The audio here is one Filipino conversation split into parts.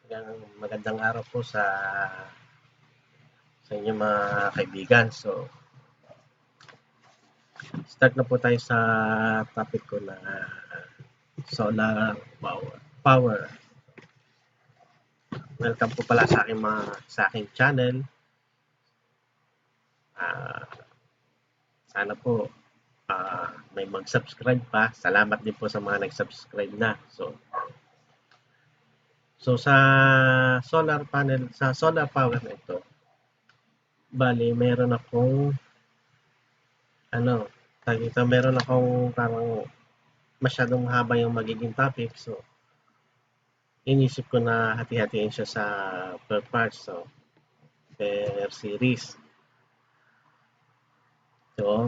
Magandang araw po sa inyong mga kaibigan. So, start na po tayo sa topic ko na solar power. Welcome po pala sa aking channel. Sana po may mag-subscribe pa. Salamat din po sa mga nag-subscribe na. So sa solar power na ito, bali meron akong meron akong parang masyadong haba yung magiging topic. So inisip ko na hati-hatiin siya sa per parts, so per series. So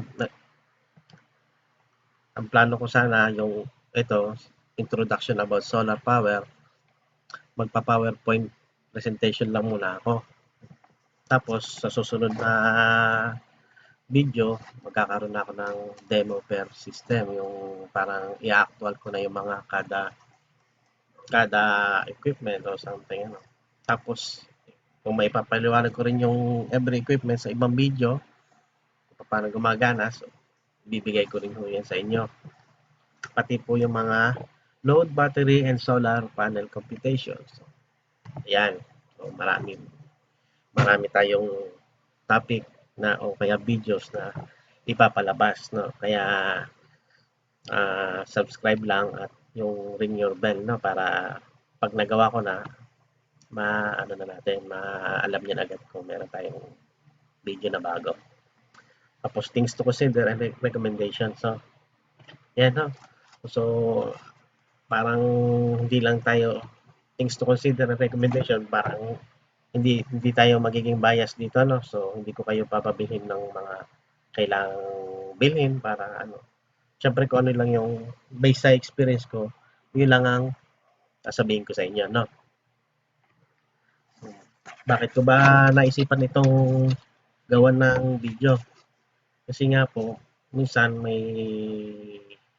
ang plano ko sana yung ito, introduction about solar power. Magpa-PowerPoint presentation lang muna ako. Tapos sa susunod na video, magkakaroon ako ng demo per system, yung parang i-actual ko na yung mga kada equipment or something, ano. Tapos kung may papaliwanag ko rin yung every equipment sa ibang video, paano gumagana, so bibigay ko rin yan sa inyo. Pati po yung mga load, battery, and solar panel computation. So, ayan. So, marami tayong topic na o kaya videos na ipapalabas, no? Kaya subscribe lang at yung ring your bell, no, para pag nagawa ko na maalam niyo agad kung meron tayong video na bago. Tapos things to consider and recommendation. So yan, no. So parang hindi lang tayo things to consider and recommendation, parang hindi tayo magiging bias dito, no. So hindi ko kayo papabilhin ng mga kailangang bilhin para syempre kung ano lang yung based sa experience ko, yun lang ang sasabihin ko sa inyo, no. Bakit ko ba naisipan itong gawan ng video? Kasi nga po, minsan may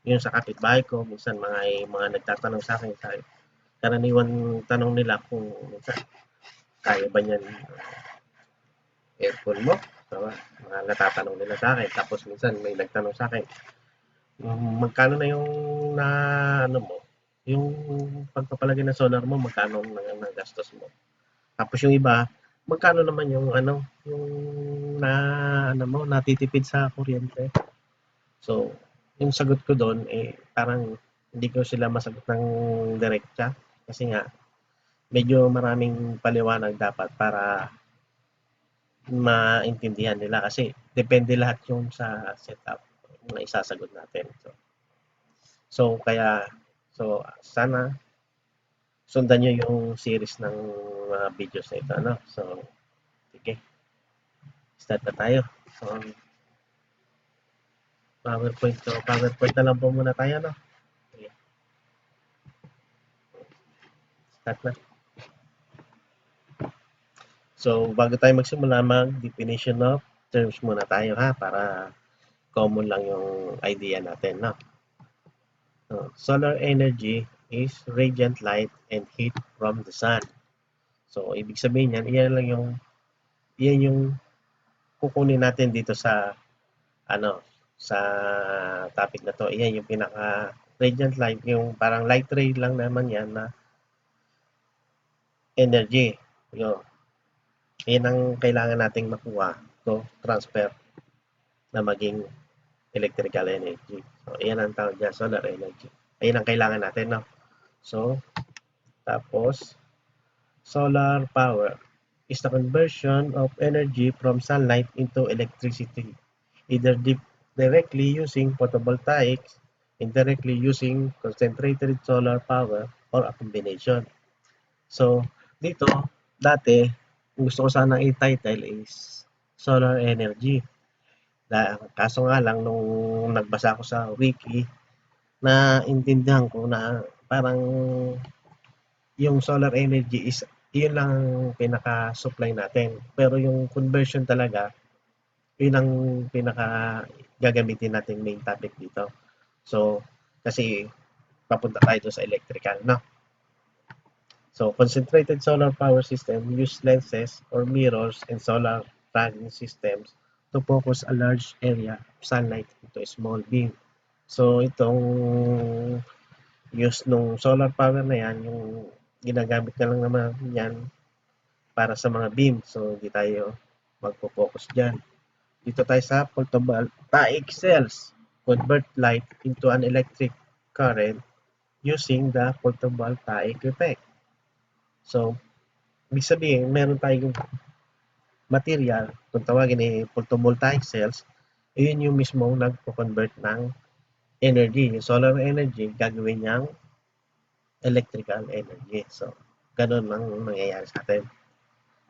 yung sa kapitbahay ko, minsan mga nagtatanong sa akin, karaniwan tanong nila kung minsan kaya ba niyan aircon mo? Diba? Mga natatanong nila sa akin. Tapos minsan may nagtanong sa akin, magkano na yung na mo, yung pagpapalagay ng solar mo, magkano na gastos mo? Tapos yung iba, magkano naman yung yung natitipid sa kuryente? So, yung sagot ko doon parang hindi ko sila masagot ng direkta kasi nga medyo maraming paliwanag dapat para maintindihan nila kasi depende lahat yung sa setup na isasagot natin. So sana sundan nyo yung series ng mga videos na ito, ano? So, sige. Start na tayo. So, PowerPoint. So, PowerPoint na lang po muna tayo, no? Sige. Start na. So, bago tayo magsimula, mag-definition of terms muna tayo, ha? Para common lang yung idea natin, no? So, solar energy is radiant light and heat from the sun. So, ibig sabihin yan, yan yung kukunin natin dito sa sa topic na to. Iyan yung pinaka radiant light, yung parang light ray lang naman yan na energy. Yan ang kailangan nating makuha to transfer na maging electrical energy. So, iyan ang tawag dyan, solar energy. Ayan ang kailangan natin, no? So, tapos, solar power is the conversion of energy from sunlight into electricity, either directly using photovoltaics, indirectly using concentrated solar power, or a combination. So, dito, dati, gusto ko sana i-title is solar energy. Kaso nga lang, nung nagbasa ko sa wiki, naintindihan ko na parang yung solar energy is yun lang pinaka-supply natin. Pero yung conversion talaga, yun ang pinaka gagamitin natin main topic dito. So, kasi papunta tayo sa electrical, no? So, concentrated solar power system use lenses or mirrors and solar tracking systems to focus a large area of sunlight into a small beam. So, itong use nung solar power na yan, yung ginagamit na lang naman yan para sa mga beam. So, hindi tayo magpo-focus dyan. Dito tayo sa photovoltaic cells. Convert light into an electric current using the photovoltaic effect. So, ibig sabihin, meron tayong material, kung tawagin ay photovoltaic cells, yun yung mismo nagpo-convert ng energy. Yung solar energy, gagawin niyang electrical energy. So, ganun lang mangyayari sa atin.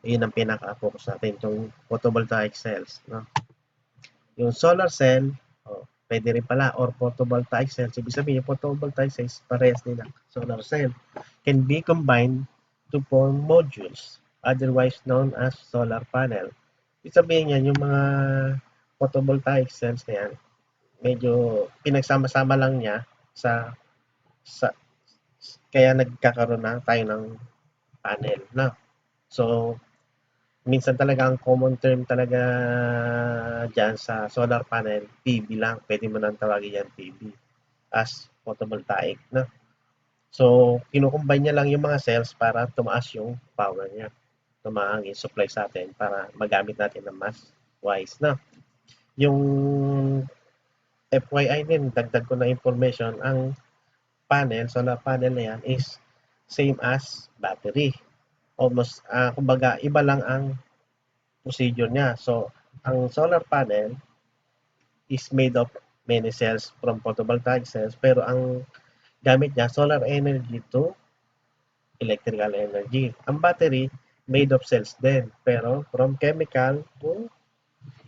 Yun ang pinaka-focus natin, yung photovoltaic cells. No? Yung solar cell, pwede rin pala, or photovoltaic cells. Ibig sabihin, yung photovoltaic cells, parehas nila. Solar cell can be combined to form modules, otherwise known as solar panel. Ibig sabihin yan, yung mga photovoltaic cells na yan, medyo pinagsama-sama lang niya sa kaya nagkakaroon na tayo ng panel na. So, minsan talaga ang common term talaga dyan sa solar panel, PV lang. Pwede mo nang tawagin yan PV as photovoltaic. No? So, kinukumbine niya lang yung mga cells para tumaas yung power niya. Tumaang i-supply sa atin para magamit natin ng mas wise. No? Yung FYI din, dagdag ko na information, ang solar panel na yan is same as battery. Almost, kumbaga, iba lang ang procedure niya. So, ang solar panel is made of many cells from photovoltaic cells, pero ang gamit niya, solar energy to electrical energy. Ang battery, made of cells din, pero from chemical to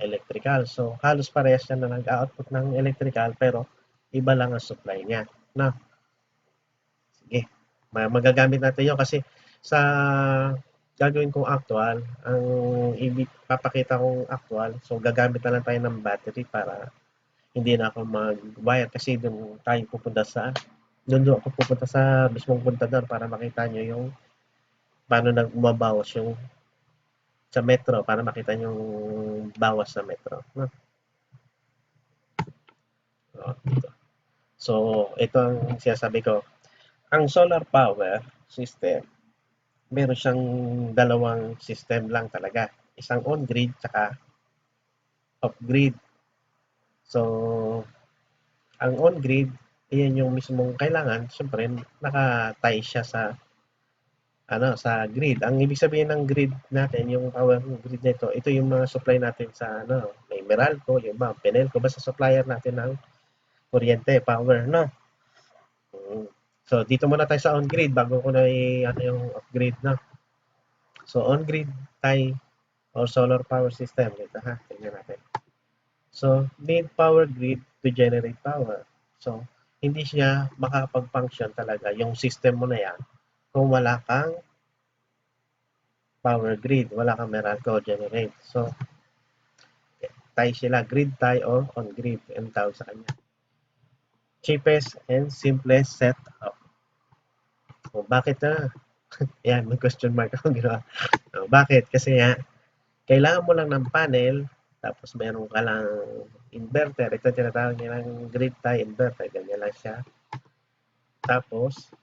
electrical. So, halos parehas siya na nag-output ng electrical, pero iba lang ang supply niya. Na, sige, magagamit natin yun kasi sa gagawin kong actual, ang papakita kong actual, so gagamit na lang tayo ng battery para hindi na ako mag-wire kasi doon ako pupunta sa mismong puntador para makita nyo yung paano nagbumabawas yung sa metro para makita nyo yung bawas sa metro. No? So, ito ang sinasabi ko. Ang solar power system, meron siyang dalawang system lang talaga. Isang on-grid tsaka off-grid. So, ang on-grid, iyan yung mismong kailangan, syempre, naka-tie siya sa grid. Ang ibig sabihin ng grid natin, yung power grid nito, ito yung mga supply natin sa may Meralco, yung mga Penelco, basta supplier natin ng kuryente, power, no? So, dito muna tayo sa on-grid bago ko na yung off-grid, no? So, on-grid tie or solar power system. Ito ha, tingnan natin. So, need power grid to generate power. So, hindi siya makakapag-function talaga yung system mo na yan kung wala kang power grid, wala kang Meralco generate. So, tie sila, grid tie or on-grid ang tawag sa kanya. Cheapest and simplest setup. So, bakit na? Yan, may question mark ako ginawa. So, bakit? Kasi kailangan mo lang ng panel, tapos meron ka lang inverter. Ito tinatawag nilang grid tie inverter. Ganyan lang siya. Tapos,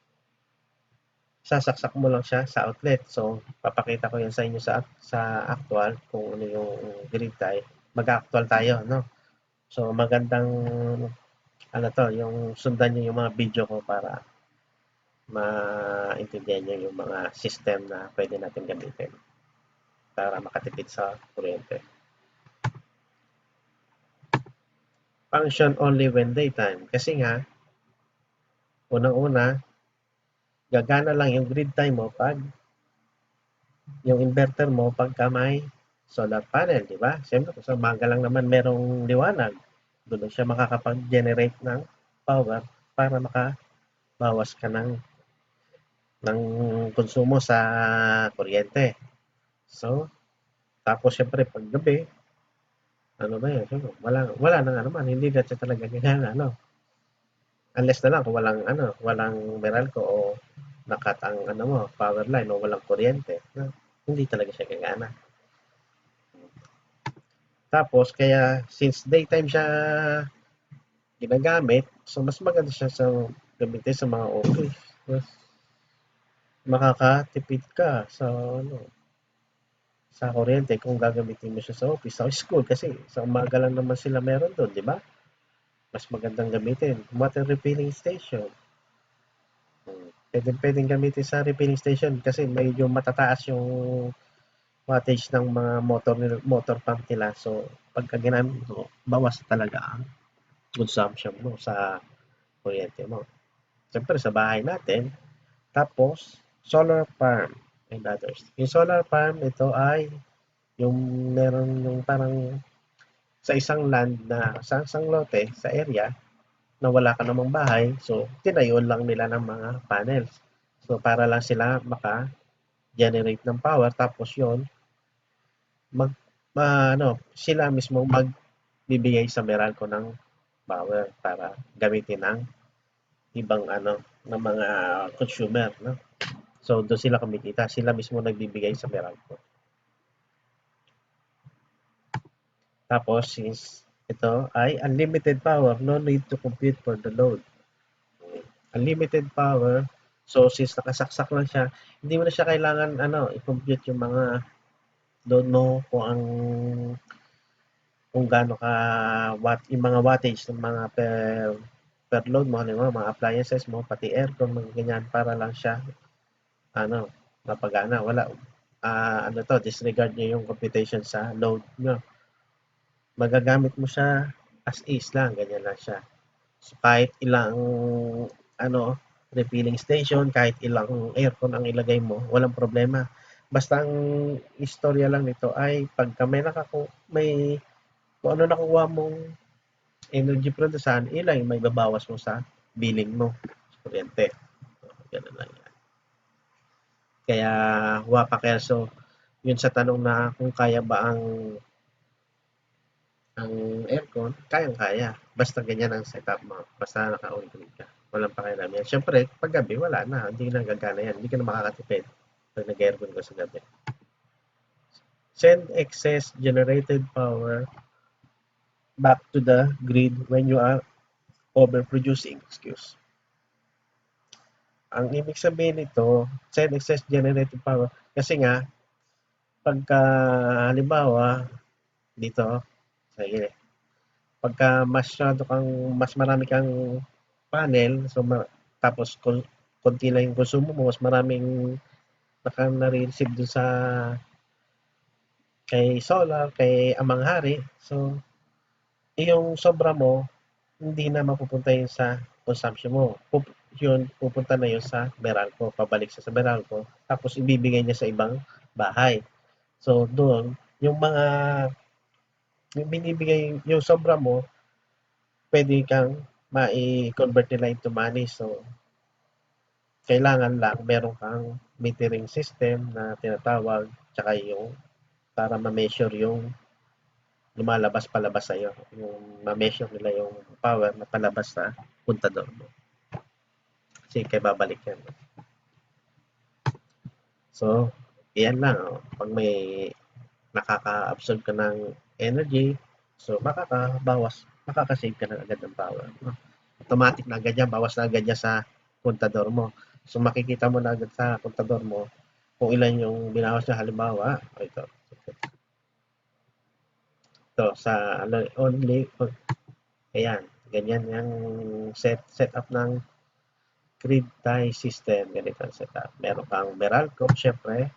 sasaksak mo lang siya sa outlet. So, papakita ko yan sa inyo sa actual kung ano yung grid tie. Mag-actual tayo, no? So, magandang yung sundan niyo yung mga video ko para maintindihan niyo yung mga system na pwede natin gamitin para makatipid sa kuryente. Function only when daytime. Kasi nga, unang-una, gagana lang yung grid tie mo pag yung inverter mo pagka may solar panel, di ba? Siyempre, kung sa umaga lang naman merong liwanag, doon siya makakapag-generate ng power para makabawas ka ng konsumo sa kuryente. So, tapos siyempre pag gabi, ano ba yun? Wala na nga naman, hindi na siya talaga gagana, no? Unless na lang kung walang Meralco o nakat ang ano mo, power line o walang kuryente, no? Hindi talaga siya gagana. Tapos, kaya since daytime siya ginagamit, so mas maganda siya sa gamitin sa mga office. Mas makakatipid ka sa ano, sa kuryente kung gagamitin mo siya sa office, sa school kasi sa umaga lang naman sila meron doon, di ba? Mas magandang gamitin. Water refilling station. Pwedeng gamitin sa refilling station kasi medyo matataas yung wattage ng mga motor pump nila. So, pagka ginamit mo, bawas talaga ang consumption mo sa kuryente mo. Siyempre, sa bahay natin, tapos, solar farm and others. Yung solar farm, ito ay yung meron yung parang sa isang land na sa isang lote, sa area, na wala ka namang bahay, so tinayuan lang nila ng mga panels. So para lang sila maka-generate ng power tapos yon mag ano, sila mismo magbibigay sa Meralco ng power para gamitin ng ibang ano ng mga consumer, no? So doon sila kumikita, sila mismo nagbibigay sa Meralco. Tapos since ito ay unlimited power, no need to compute for the load. Unlimited power, so since nakasaksak lang siya, hindi mo na siya kailangan ano, i-compute yung mga load mo kung gaano ka yung mga wattage ng mga per load mo, halimbawa mga appliances mo, pati aircon, mga ganyan, para lang siya ano, mapagana. Wala ano to, disregard niyo yung computation sa load nyo. Magagamit mo siya as is lang, ganyan lang siya. So, kahit ilang ano, refilling station, kahit ilang aircon ang ilagay mo, walang problema. Basta ang istorya lang nito ay pagka may kung ano nakuha mong energy produsan, ilan yung may babawas mo sa billing mo sa kuryente. Ganun lang yan. Kaya huwa pa kelso, yun sa tanong na kung kaya ba ang aircon, kayang-kaya. Basta ganyan ang setup mo. Basta naka-on grid ka. Walang pakialam yan. Siyempre, pag gabi, wala na. Hindi na gagana yan. Hindi ka na makakatipid pag nag-aircon ka sa gabi. Send excess generated power back to the grid when you are overproducing. Excuse. Ang ibig sabihin nito, send excess generated power. Kasi nga, pagka halimbawa, dito, sige, pagka mas marami kang panel, so tapos konti lang yung konsumo mo, mas maraming nare-receive dun sa kay solar, kay Amang Hari. So, yung sobra mo, hindi na mapupunta yun sa consumption mo. Yun, pupunta na yun sa Meralco, pabalik sa Meralco, tapos ibibigay niya sa ibang bahay. So, doon, yung binibigay, yung sobra mo, pwede kang mai-convert nila into money. So, kailangan lang meron kang metering system na tinatawag, tsaka yung para ma-measure yung lumalabas palabas sa'yo. Yung ma-measure nila yung power na palabas sa puntador mo. Kasi kaya babalik yan. So, yan lang. Oh. Pag may nakaka-absorb ka ng energy, so makakasave ka na agad ng power. No? Automatic na agad yan, bawas na agad yan sa kontador mo. So makikita mo na agad sa kontador mo kung ilan yung binawas niya. Halimbawa, ito sa only, ayan, ganyan yung setup ng grid tie system. Ganito ang setup. Meron kang Meralco, syempre.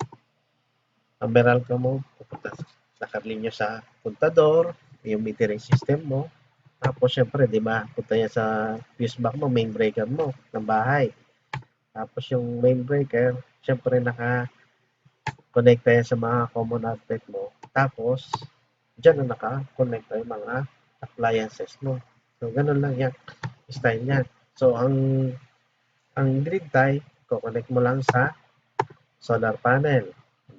Ang Meralco mo, pupunta nakalinya sa kontador, yung metering system mo. Tapos, syempre, di ba, punta yan sa fuse box mo, main breaker mo ng bahay. Tapos, yung main breaker, syempre, naka-connect yan sa mga common outlet mo. Tapos, dyan na naka-connect yung mga appliances mo. So, ganun lang yan. Style yan. So, ang grid tie, connect mo lang sa solar panel.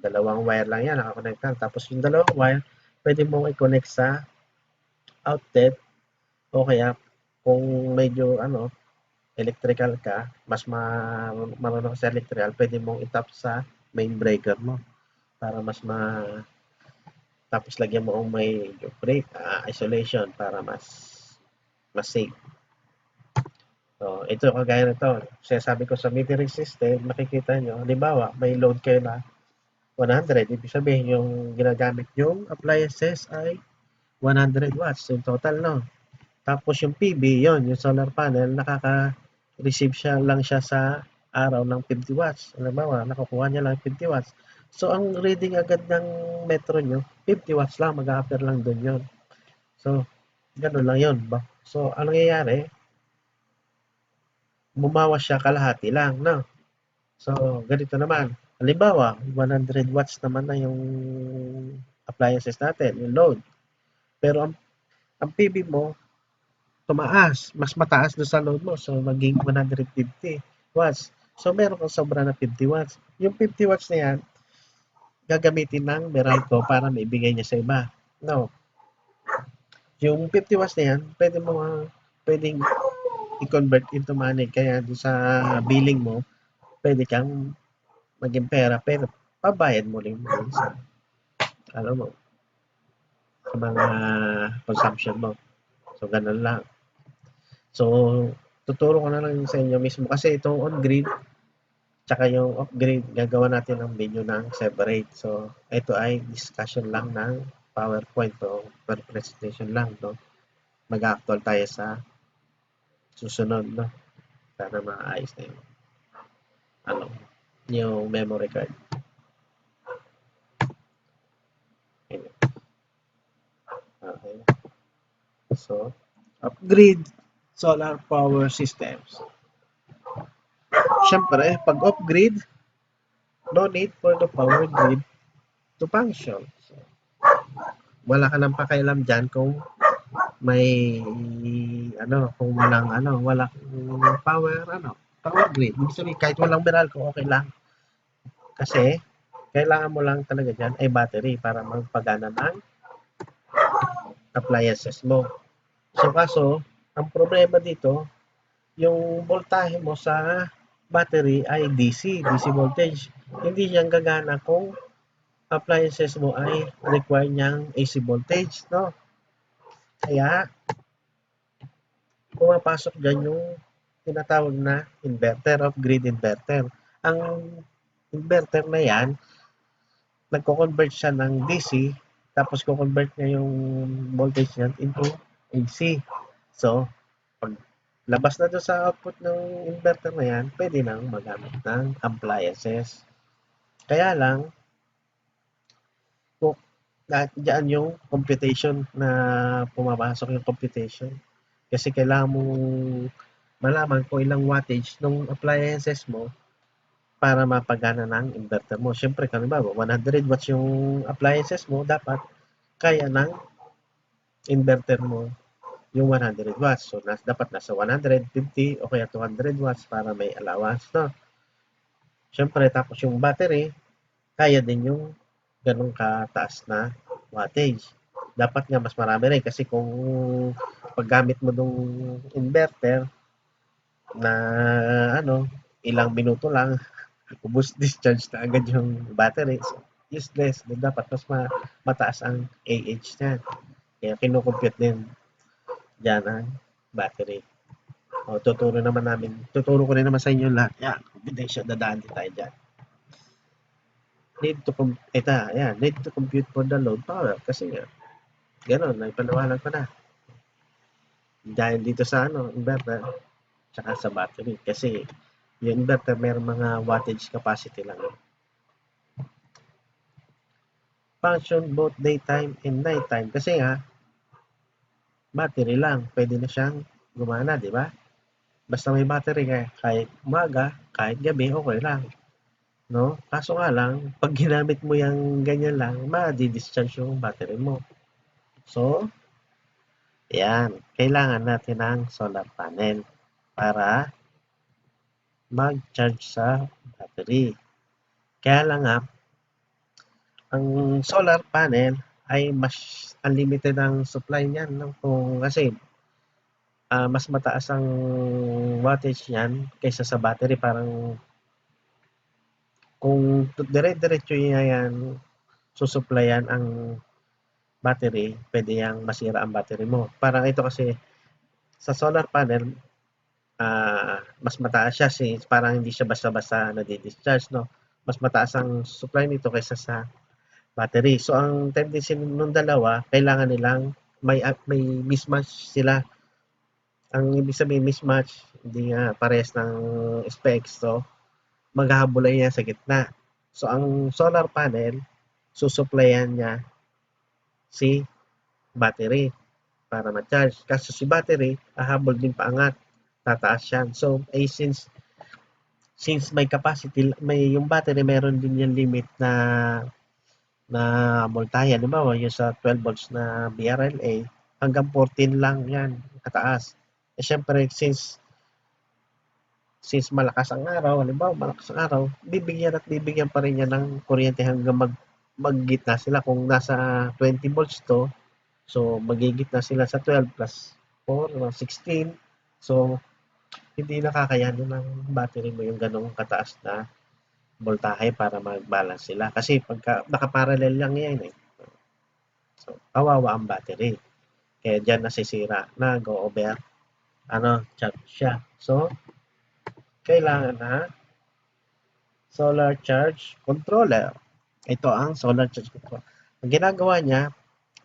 Dalawang wire lang yan, nakakonect lang. Tapos yung dalawang wire, pwede mong i-connect sa outlet o kaya kung medyo electrical ka, mas marunong ka sa electrical, pwede mong itap sa main breaker mo para mas tapos lagyan mo ang may break, isolation para mas safe. So, ito kagaya nito, sinasabi ko sa metering system, makikita nyo, halimbawa, may load kayo na 100, ibig sabihin yung ginagamit yung appliances ay 100 watts in total, no? Tapos yung PV, yon yung solar panel, nakaka-receive siya sa araw ng 50 watts. Halimbawa, nakukuha niya lang 50 watts. So, ang reading agad ng metro nyo, 50 watts lang, mag-a-appear lang doon yun. So, gano'n lang yun. So, ang nangyayari, bumawas siya kalahati lang, no? So, ganito naman. Halimbawa, 100 watts naman na yung appliances natin, yung load. Pero ang PV mo, tumaas, mas mataas doon sa load mo. So, maging 150 watts. So, meron kang sobra na 50 watts. Yung 50 watts na yan, gagamitin ng Meralco para maibigay niya sa iba. No. Yung 50 watts na yan, pwedeng i-convert into money. Kaya doon sa billing mo, pwede kang maging pera, pero pabayad mo rin sa, ano mo, sa mga consumption mo. So, ganun lang. So, tuturo ko na lang sa inyo mismo kasi itong on-grid tsaka yung off-grid, gagawa natin ng video ng separate. So, ito ay discussion lang ng PowerPoint o presentation lang, no? Mag-actual tayo sa susunod, no? Para maayos na yung, ano, yung memory card. Okay. So, off-grid solar power systems. Siyempre, pag off-grid, no need for the power grid to function. So, wala ka nang pakialam dyan kung may kung walang power grid. Ibig sabihin, kahit walang Meralco, okay lang. Kasi, kailangan mo lang talaga dyan ay battery para magpagana ng appliances mo. So, kaso, ang problema dito, yung voltahe mo sa battery ay DC voltage. Hindi yan gagana kung appliances mo ay require niyang AC voltage, no? Kaya, pumapasok dyan yung tinatawag na inverter of grid inverter. Ang inverter na yan, nagko-convert siya ng DC, tapos ko-convert niya yung voltage niyan into AC. So, pag labas na doon sa output ng inverter na yan, pwede nang magamit ng appliances. Kaya lang, kung diyan yung computation na pumapasok yung computation. Kasi kailangan mong malaman kung ilang wattage ng appliances mo para mapagana ng inverter mo. Siyempre, halimbawa, 100 watts yung appliances mo, dapat kaya ng inverter mo yung 100 watts. So, dapat nasa 150 o kaya 200 watts para may allowance, no? Siyempre, tapos yung battery, kaya din yung ganun kataas na wattage. Dapat nga mas marami rin kasi kung paggamit mo nung inverter na ilang minuto lang, ubos discharge na agad yung battery. So, useless. Dapat mas mataas ang AH niya. Kaya kinukompute din dyan ang battery. O, tuturo ko rin naman sa inyo lahat. Yan, computation, dadaan din tayo dyan. Need to compute for the load power. Kasi nga, gano'n, naipanawalan ko na. Dahil dito sa inverter, tsaka sa battery. Kasi, yung inverter, mayroong mga wattage capacity lang. Function both daytime and nighttime. Kasi nga, battery lang. Pwede na siyang gumana, di ba? Basta may battery ka, kahit umaga, kahit gabi, okay lang. No? Kaso nga lang, pag ginamit mo yung ganyan lang, ma-discharge yung battery mo. So, yan. Kailangan natin ng solar panel para mag-charge sa battery. Kaya lang nga, ang solar panel ay mas unlimited ang supply niyan. No? Kasi mas mataas ang wattage niyan kaysa sa battery. Parang kung dire-diretso niya yan susuplayan ang battery, pwede yang masira ang battery mo. Parang ito kasi sa solar panel, mas mataas siya since parang hindi siya basta-basta nadi-discharge, no? Mas mataas ang supply nito kaysa sa battery. So ang tendency nung dalawa, kailangan nilang may mismatch sila. Ang ibig sabihin mismatch, hindi nga parehas ng specs. So maghahabol yan sa gitna. So ang solar panel, susuplayan niya si battery para ma-charge. Kaso si battery, hahabol din paangat, tataas yan. So since may capacity, may yung battery meron din yung limit na voltahe. Halimbawa, yung sa 12 volts na BRLA, hanggang 14 lang yan kataas. Eh syempre, since malakas ang araw, halimbawa malakas ang araw, bibigyan pa rin niya ng kuryente hanggang maggitna sila. Kung nasa 20 volts to, so magigitna sila sa 12 plus 4, 16. So hindi nakakayanan ng battery mo yung ganong kataas na voltahe para mag-balance sila. Kasi pagka nakaparallel lang yan eh. So, kawawa ang battery. Kaya dyan nasisira, nag-over, charge siya. So, kailangan na solar charge controller. Ito ang solar charge controller. Ang ginagawa niya,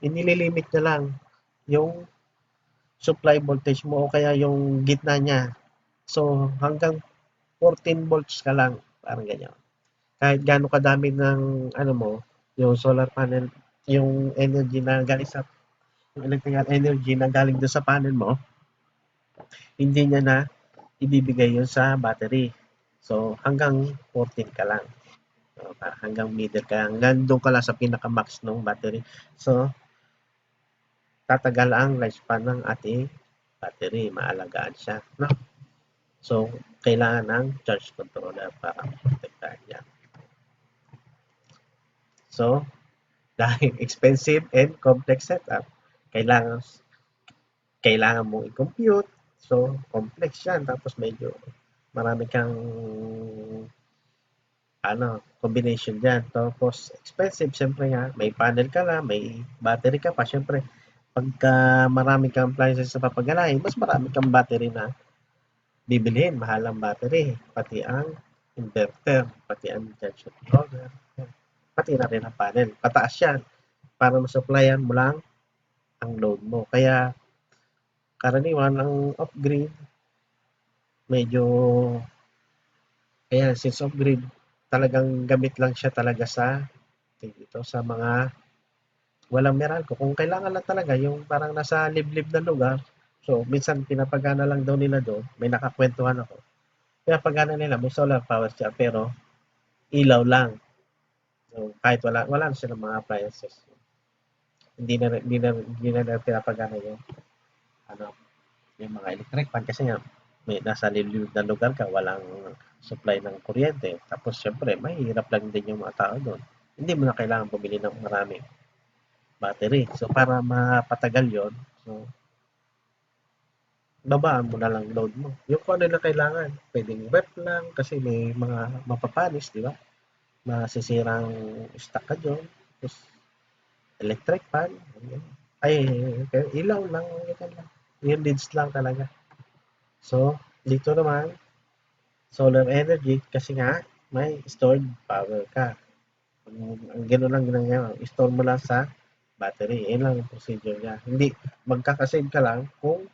inililimit niya lang yung supply voltage mo o kaya yung gitna niya. So, hanggang 14 volts ka lang. Parang ganyan. Kahit gaano kadami ng mo, yung solar panel, yung energy na galing sa yung electrical energy na galing doon sa panel mo, hindi niya na ibibigay yun sa battery. So, hanggang 14 ka lang. So, hanggang middle ka, hanggang doon ka lang sa pinaka-max ng battery. So, tatagal ang lifespan ng ating battery. Maalagaan siya. No? So, kailangan ng charge controller para protektahan yan. So, dahil expensive and complex setup, kailangan kailangan mong i-compute. So, complex yan. Tapos medyo marami kang combination dyan. Tapos expensive, syempre nga, may panel ka na, may battery ka pa. Syempre, pagka marami kang appliances sa papagalahin, mas marami kang battery na bibilhin. Mahal ang battery. Pati ang inverter, pati ang charge controller, pati na rin ang panel. Pataas yan para masupplyan mo lang ang load mo. Kaya karaniwan ang off-grid, medyo, ayan, since off-grid, talagang gamit lang siya talaga sa mga walang Meralco. Kung kailangan lang talaga yung parang nasa liblib na lugar, so minsan pinapagana lang daw nila doon, may nakakwentuhan ako. Pinapagana nila, may solar power siya, pero ilaw lang. So kahit wala na silang mga appliances. Hindi na pinapagana yung ano, yung mga electric fan kasi nga may nasa liblib na lugar ka, walang supply ng kuryente. Tapos syempre, mahirap lang din yung mga tao doon. Hindi mo na kailangan bumili ng maraming battery. So para mapatagal yon, so babaan mo na lang load mo. Yung kung ano na kailangan, pwedeng ref lang kasi may mga mapapanis, di ba? Masisirang stock ka dyan. Tapos electric fan, ay, ilaw lang, ganyan lang. Yung leads lang talaga. So, dito naman, solar energy kasi nga may stored power ka. Ang gano'n lang ginagawa, store mo lang sa battery. Yan lang yung procedure niya. Hindi, magkakasave ka lang kung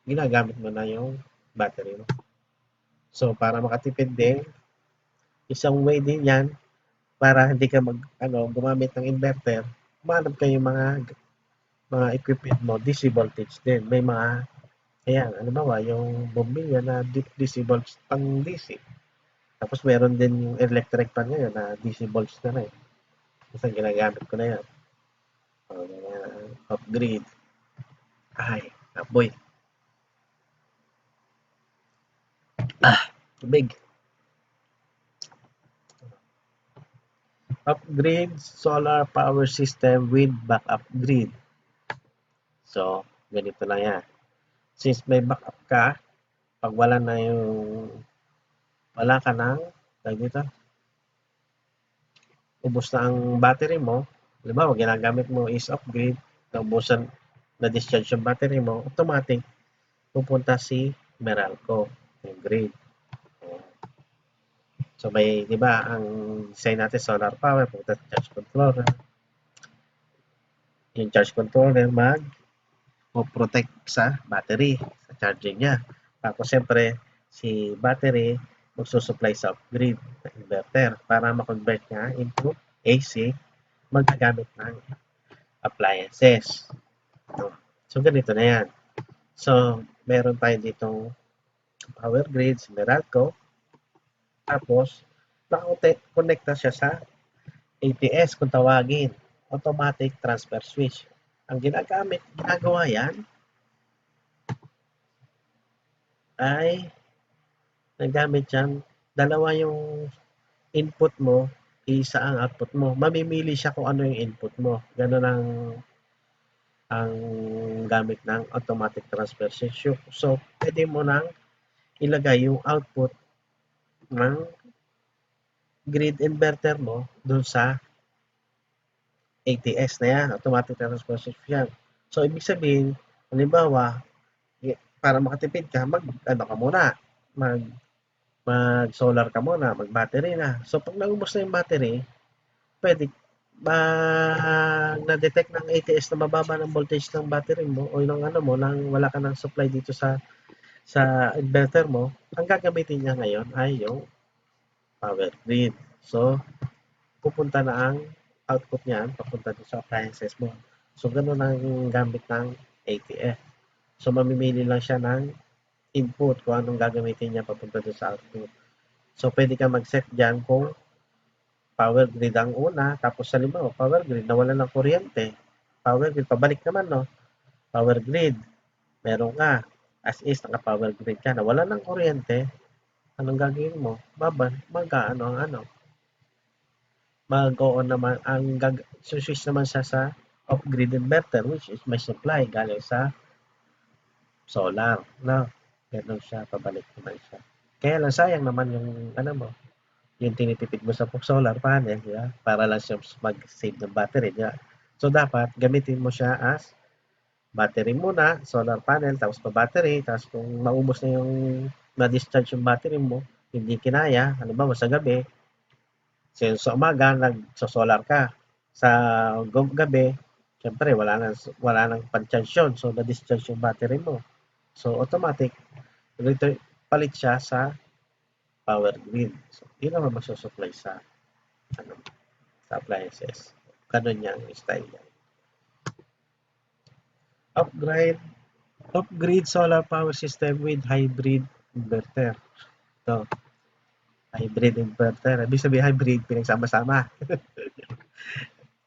ginagamit mo na yung battery mo. So, para makatipid din, isang way din yan para hindi ka gumamit ng inverter, humanap kayo mga equipment mo, DC voltage din. May mga, ayan, ano ba, yung bombilya na DC voltage pang DC. Tapos meron din yung electric pan ngayon na DC voltage na rin. Kasi ginagamit ko na yan. Off-grid. Ay, boy. Tubig. Off-grid solar power system with backup grid. So, ganito lang yan. since may backup ka, pag wala ka ng, tawag dito, ubos na ang battery mo, halimbawa ginagamit mo is off-grid, naubusan, na-discharge yung battery mo, automatic pupunta si Meralco, yung grid. So may, di ba, ang design natin solar power, pupunta sa charge controller. Yung charge controller mag-protect sa battery, sa charging niya. Tapos siyempre, si battery magsusupply sa off-grid na inverter para ma-convert niya into AC magagamit ng appliances. So ganito na yan. So meron tayo ditong power grid, si Meralco. Tapos naka-connect na siya sa ATS kung tawagin, automatic transfer switch. Ang ginagawa yan ay nagamit yan, dalawa yung input mo, isa ang output mo. Mamimili siya kung ano yung input mo. Ganun ang gamit ng automatic transfer switch. So, pwede mo nang ilagay yung output ng grid inverter mo dun sa ATS na yan, automatic transfer switch yan. So, ibig sabihin, halimbawa, para makatipid ka, mag-ano ka muna, mag-solar ka muna, mag-battery na. So, pag naubos na yung battery, pwede na-detect ng ATS na mababa ng voltage ng battery mo o yung ano mo, nang wala ka ng supply dito sa inverter mo, ang gagamitin niya ngayon ay yung power grid. So, pupunta na ang output niyan, papunta doon sa appliances mo. So, ganun ang gamit ng ATS. So, mamimili lang siya ng input kung anong gagamitin niya papunta doon sa output. So, pwede ka mag-set dyan kung power grid ang una, tapos halimbawa, power grid, nawalan ng kuryente. Power grid, pabalik naman, no? Power grid, meron ka. As is, naka-power grid ka, nawalan ng kuryente, anong gagawin mo? Mag-on naman, switch naman siya sa off-grid inverter, which is may supply galing sa solar, no? Ganun siya, pabalik naman siya. Kaya lang, sayang naman yung, yung tinitipid mo sa solar panel, di ba? Para lang siya mag-save ng battery, di ba? So, dapat gamitin mo siya as battery muna, solar panel, tapos pa battery, tapos kung maubos na yung na-discharge yung battery mo, hindi kinaya, halimbawa sa gabi, sa umaga, nagso-solar ka. Sa gabi, syempre, wala nang pan-charge yun. So, na-discharge yung battery mo. So, automatic, palit siya sa power grid. So, yun naman magsusupply sa appliances. Ganun yung style niya. Off-grid solar power system with hybrid inverter. Ito, hybrid inverter. Ibig sabihin hybrid, pinagsama-sama.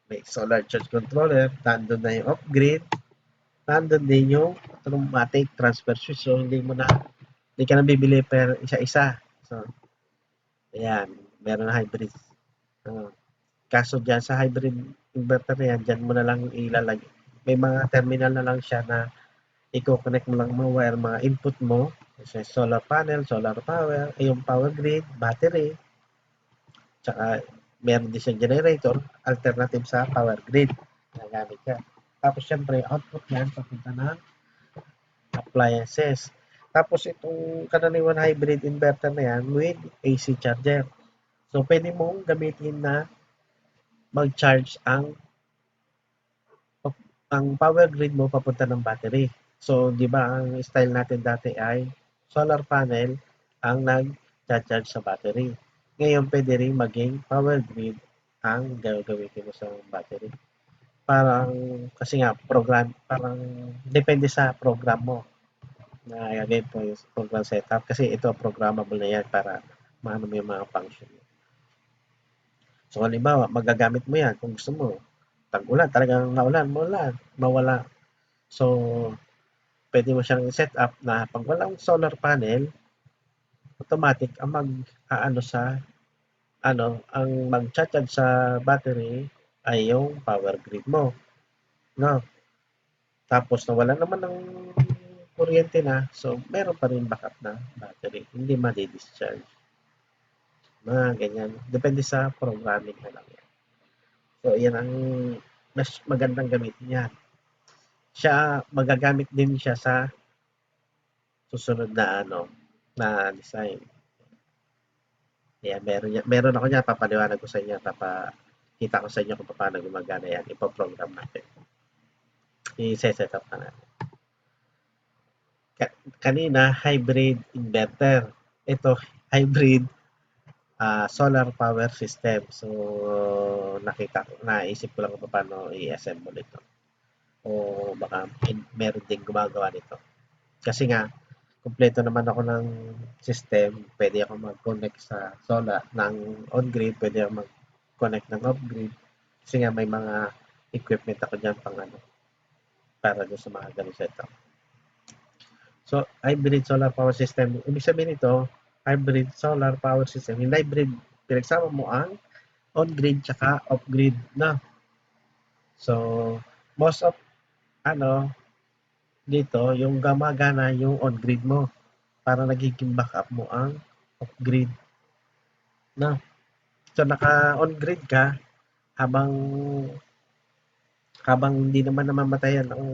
May solar charge controller, nandun na yung off-grid, nandun din yung automatic transfer switch. So, hindi ka na bibili per isa-isa. So, ayan, meron na hybrid. Kaso dyan sa hybrid inverter na yan, dyan mo na lang ilalagay. May mga terminal na lang siya na i-connect mo lang mga wire, mga input mo. Kasi solar panel, solar power, yung power grid, battery, tsaka meron din siyang generator, alternative sa power grid. Nagamit ka. Tapos syempre, output yan, papunta ng appliances. Tapos itong karaniwan hybrid inverter na yan with AC charger. So, pwede mong gamitin na mag-charge ang power grid mo papunta ng battery. So, di ba ang style natin dati ay solar panel ang nag-charge sa battery. Ngayon, pwede rin maging power grid ang gagamitin mo sa battery. Kasi nga, parang depende sa program mo na gagawin po yung program setup. Kasi ito, programmable na yan para maano mo yung mga function. So, halimbawa, magagamit mo yan kung gusto mo. Tag-ulan, talagang mawala. So, pwede mo siyang set up na pag walang solar panel, automatic ang ang mag-charge sa battery ay yung power grid mo. No? Tapos nawala naman ng kuryente na, so meron pa rin backup na battery, hindi madi-discharge. Mga ganyan. Depende sa programming na lang yan. So, yan ang mas magandang gamitin yan. Siya, magagamit din siya sa susunod na na design. Ayan, meron ako niyan, papaliwanag ko sa inyo, papakita ko sa inyo kung paano gumagana yan, ipoprogram natin. I-set up na natin. Kanina, hybrid inverter. Ito, hybrid solar power system. So, naisip ko lang kung paano i-assemble ito. O baka meron din gumagawa nito. Kasi nga, kumpleto naman ako ng system. Pwede ako mag-connect sa solar ng on-grid. Pwede ako mag-connect ng off-grid. Kasi nga, may mga equipment ako dyan para doon sa mga ganun setup. So, hybrid solar power system. Ibig sabihin nito, hybrid solar power system. Yung hybrid, pinagsama mo ang on-grid tsaka off-grid na. So, most of dito, yung gumagana yung on-grid mo. Para nagiging backup mo ang off-grid na. So, naka-on-grid ka habang hindi naman namamatayan ang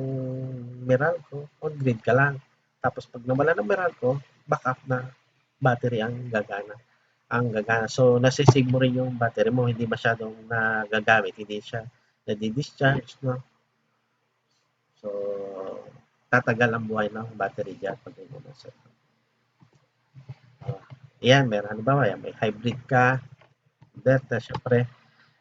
Meralco, on-grid ka lang. Tapos pag nawala ng Meralco, backup na battery ang gagana. So, nasisave mo rin yung battery mo, hindi masyadong nagagamit, hindi siya nadi-discharge, no? So, tatagal ang buhay ng battery dyan pag hindi mo nasa. Yan, meron halimbawa, yan, may hybrid ka, inverter, syempre.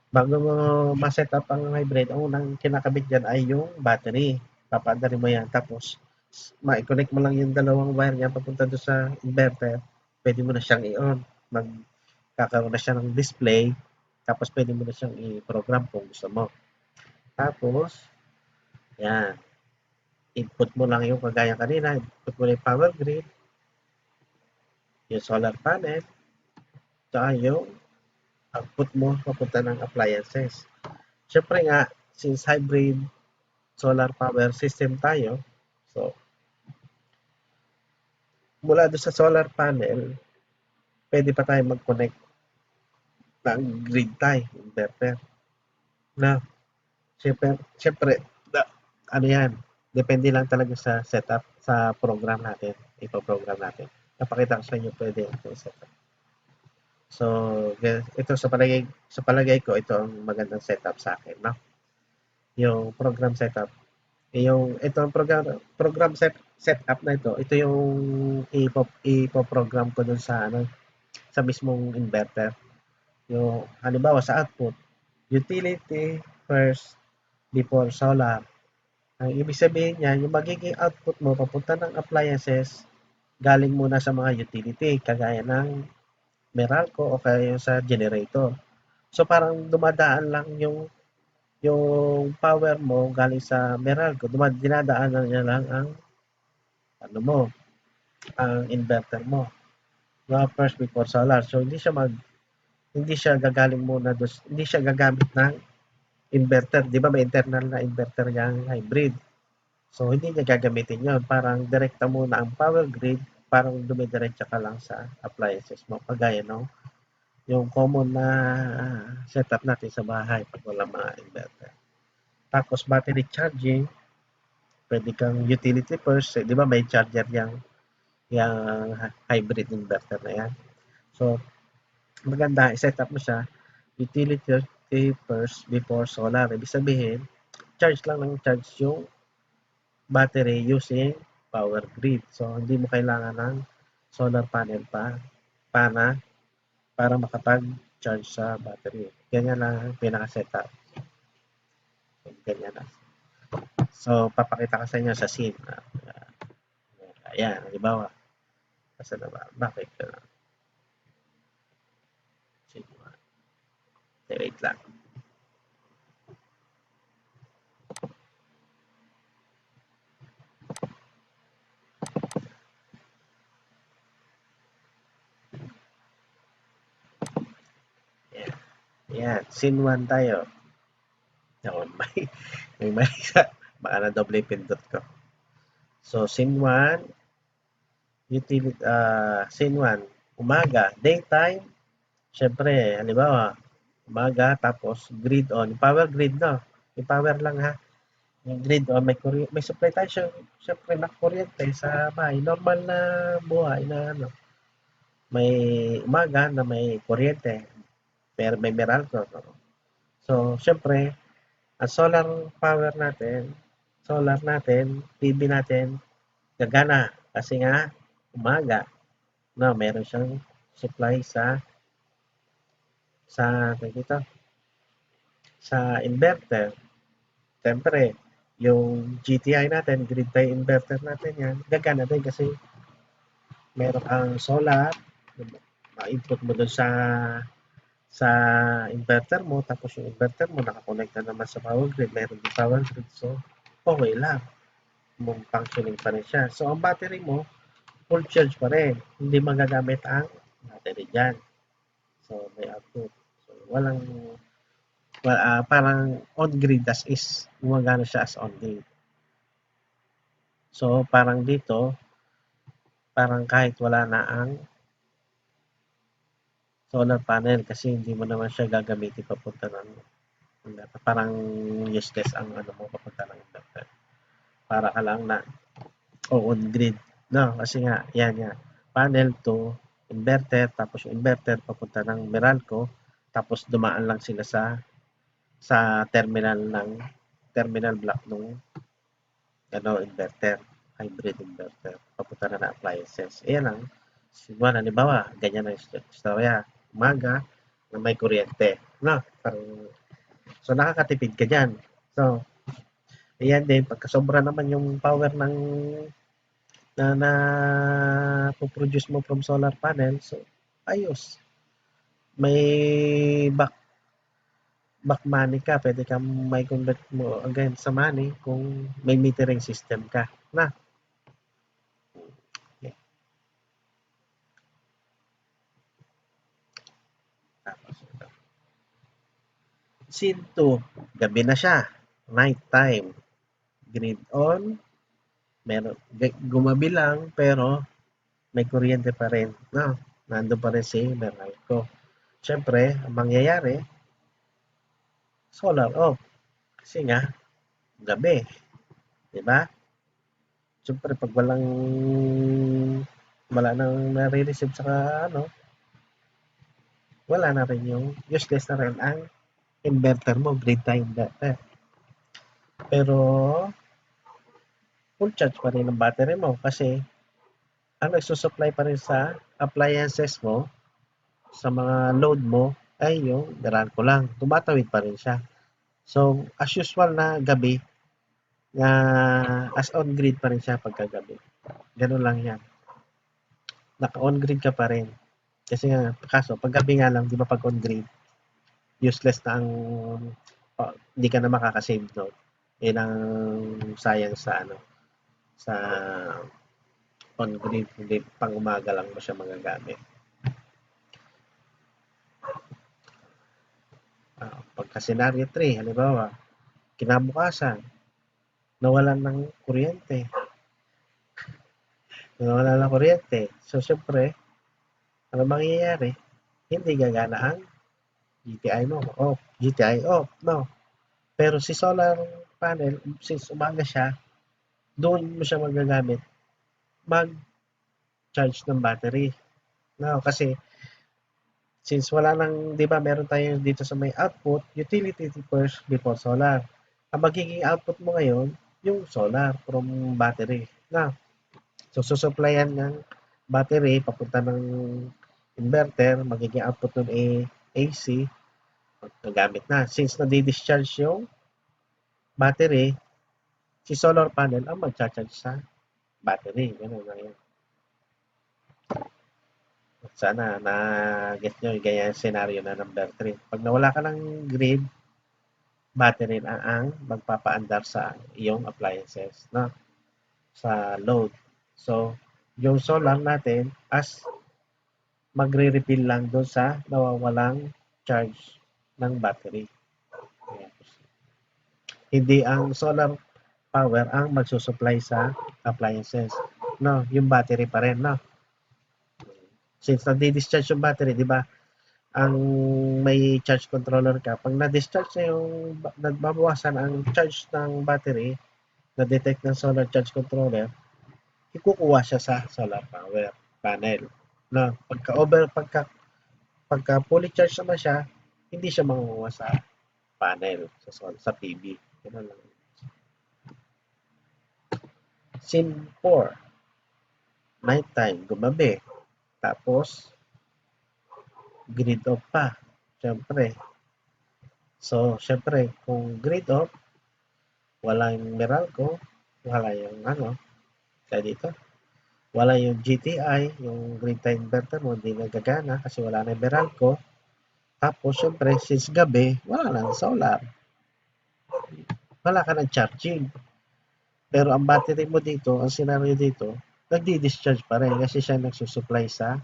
Bago mo ma-set up ang hybrid, ang unang kinakabit dyan ay yung battery. Papaandarin mo yan, tapos ma-connect mo lang yung dalawang wire niya papunta doon sa inverter. Pwede mo na siyang i-on. Magkakaroon na siya ng display, tapos pwede mo na siyang i-program kung gusto mo. Tapos, yan, input mo lang yung kagaya kanina, input mo yung power grid, yung solar panel, tsaka yung output mo papunta ng appliances. Siyempre nga, since hybrid solar power system tayo, so mula doon sa solar panel, pwede pa tayo mag-connect ng grid tie, inverter. Na, siyempre, ano yan, depende lang talaga sa setup, sa program natin, ipoprogram natin. Napakita ko sa inyo pwede yung setup. So, ito sa palagay ko, ito ang magandang setup sa akin, no? Yung program setup. Ito ang program setup na ito yung ipoprogram ko dun sa sa mismong inverter. Yung halimbawa sa output, utility first before solar. Ang ibig sabihin niyan, yung magiging output mo papunta ng appliances galing muna sa mga utility kagaya ng Meralco o kaya sa generator. So parang dumadaan lang yung power mo galing sa Meralco, dinadaanan niya lang ang ang inverter mo. First before solar. So hindi siya gagaling muna hindi siya gagamit ng inverter. Di ba may internal na inverter yung hybrid? So, hindi niya gagamitin yon. Parang direkta muna ang power grid, parang dumidiretsa ka lang sa appliances mo. Kagaya yung common na setup natin sa bahay pag wala mga inverter. Tapos, battery charging, pwede kang utility first. Di ba may charger yung hybrid inverter na yan? So, maganda, i-setup mo siya, utility first before solar. Ibig sabihin, charge lang ng charge yung battery using power grid. So, hindi mo kailangan ng solar panel para makapag-charge sa battery. Ganyan lang ang pinaka-setup. Ganyan lang. So, papakita ko sa inyo sa scene. Ayan, halimbawa. Kasi na ba? Bakit? Wait lang. Ayan, scene 1 tayo. May baka na doble pindot ko. So, scene 1, scene 1, umaga, daytime, syempre, halimbawa, umaga, tapos grid on, power grid, no? Yung power lang ha. Yung grid on, may supply tayo, syempre, na kuryente sa bahay. Normal na buhay na ano, may umaga na may kuryente, pero may Meralco. No? So, syempre, ang solar natin, PV natin, gagana. Kasi nga, umaga, no, meron siyang supply sa dito, sa inverter. Siyempre, yung GTI natin, grid tie inverter natin yan, gagana din kasi meron kang solar, ma-input mo dun sa inverter mo, tapos yung inverter mo nakakonekta naman sa power grid, meron din power grid, so okay lang, functioning pa rin siya. So, ang battery mo, full charge pa rin, hindi magagamit ang battery dyan. So, may output. So, parang on-grid as is, gumagana siya as on-grid. So, parang dito, parang kahit wala na ang solar panel kasi hindi mo naman siya gagamitin papunta ng inverter. Parang useless ang ano mo papunta ng inverter. Para ka lang na on-grid. No, kasi nga, yan nga. Panel to inverter, tapos yung inverter papunta ng Meralco, tapos dumaan lang sila sa terminal block nung inverter, hybrid inverter, papunta na appliances. Ayan lang. Siguro, halimbawa, ganyan ang istorya. Umaga, na may kuryente. No, so nakakatipid ka dyan. So, ayan din, pagka sobra naman yung power na produce mo from solar panel, so ayos. May back money ka, pwede kang may convert mo again sa money kung may metering system ka. Na, okay. Tapos, scene 2, gabi na siya, night time, grid on, meron, gumabi lang, pero may kuryente pa rin. No, nandun pa rin si Meralco. Siyempre, ang mangyayari, solar off. Kasi nga, gabi. Di ba? Siyempre, pag wala nang nare-receive sa ano, wala na rin yung useless na rin ang inverter mo, grid tie inverter. Pero, full charge pa rin ang battery mo kasi ang nagsusupply pa rin sa appliances mo, sa mga load mo, ay yung Meralco lang. Tumatawid pa rin siya. So, as usual na gabi, na as on grid pa rin siya pagkagabi. Ganun lang yan. Naka-on grid ka pa rin. Kasi nga, kaso, paggabi nga lang, di ba pag on grid, useless na ang, hindi ka na makakasave doon. Yun ang sayang sa on grid, hindi pang umaga lang mo siya magagamit. Pagka scenario 3, halimbawa, kinabukasan, nawalan ng kuryente. Nawalan ng kuryente. So, syempre, ano mangyayari? Hindi gagana ang GTI mo. Off. GTI off. No. Pero si solar panel, since umaga siya, doon mo siya magagamit mag-charge ng battery. No, kasi since wala nang, di ba, meron tayo dito sa may output, utility first before solar. Ang magiging output mo ngayon, yung solar from battery. Na, so susupplyan ng battery papunta ng inverter, magiging output nun AC, gagamit na. Since nadi-discharge yung battery, si solar panel ang mag-charge sa battery. Ganun lang yan. Sana na-get nyo yung ganyan scenario na number 3. Pag nawala ka ng grid, battery na ang magpapaandar sa iyong appliances, no? Sa load. So, yung solar natin as magre-refill lang doon sa nawawalang charge ng battery. Ayan. Hindi ang solar power ang magsusupply sa appliances. No, yung battery pa rin, no? Since nadi-discharge yung battery, di ba? Ang may charge controller ka, pag na-discharge na yung, nagbabawasan ang charge ng battery, na-detect ng solar charge controller, ikukuha siya sa solar power panel. No, pagka fully charged naman siya, hindi siya makukuha sa panel, sa PV. Ganun lang. Scene 4, nighttime, gumabi. Tapos, grid off pa. Siyempre. So, siyempre, kung grid off, walang Meralco, wala yung kaya dito, wala yung GTI, yung grid tie inverter mo, hindi nagagana kasi wala na yung Meralco. Tapos, syempre, since gabi, wala nang solar. Wala ka ng charging. Pero ang battery mo dito, ang scenario dito, nagdi-discharge pa rin kasi siya nagsusupply sa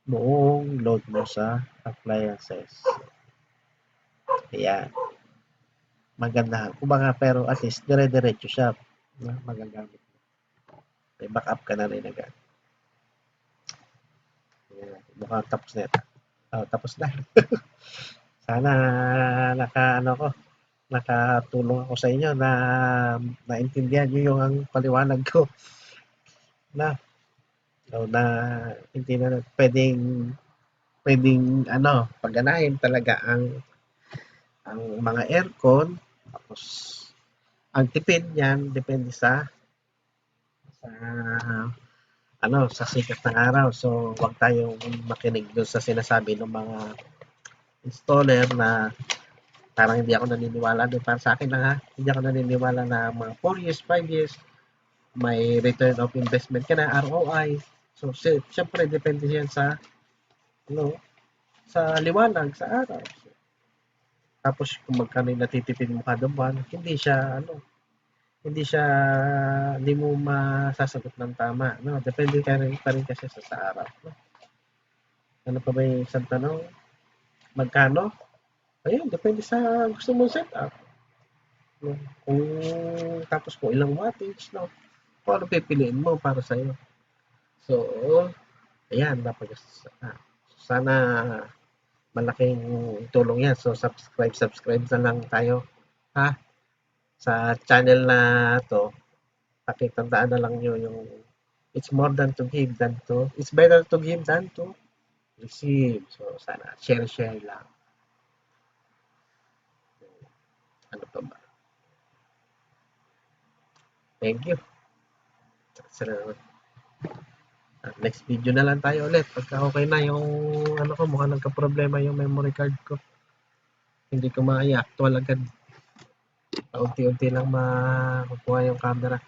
buong load mo sa appliances. Ayan. Maganda. Kumbaga, pero at least, dire-diretso siya. Magagamit. May backup ka na rin agad. Ayan. Mukhang tapos na ito. Tapos na. Sana nakatulong ako sa inyo na naintindihan nyo yung ang paliwanag ko na hindi na pwedeng pagganahin talaga ang mga aircon. Tapos ang tipid niyan depende sa sa sikat ng araw. So wag tayong makinig doon sa sinasabi ng mga installer na parang hindi ako naniniwala doon. Para sa akin lang hindi ako naniniwala na mga 4 years, 5 years may return of investment ka na, ROI. So syempre depende yan sa sa liwanag sa araw. Tapos kung magkano yung natitipid mo kada buwan, hindi mo masasagot ng tama, no? Depende pa rin kasi sa araw, no? Ano pa ba yung isang tanong? Magkano? Ayun, depende sa gusto mong setup. No? Tapos kung ilang wattage, no? Kung ano pipiliin mo para sa'yo. So, ayan, sana malaking tulong yan. So, subscribe na lang tayo, ha? Sa channel na to, pakitandaan na lang nyo yung it's better to give than to receive. So, sana share lang. Ano pa ba? Thank you. Next video na lang tayo ulit. Pagka okay na yung mukhang nagka-problema yung memory card ko. Hindi ko ma-i-actual agad. Paunti-unti lang makukuha yung camera.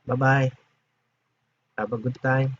Bye-bye. Have a good time.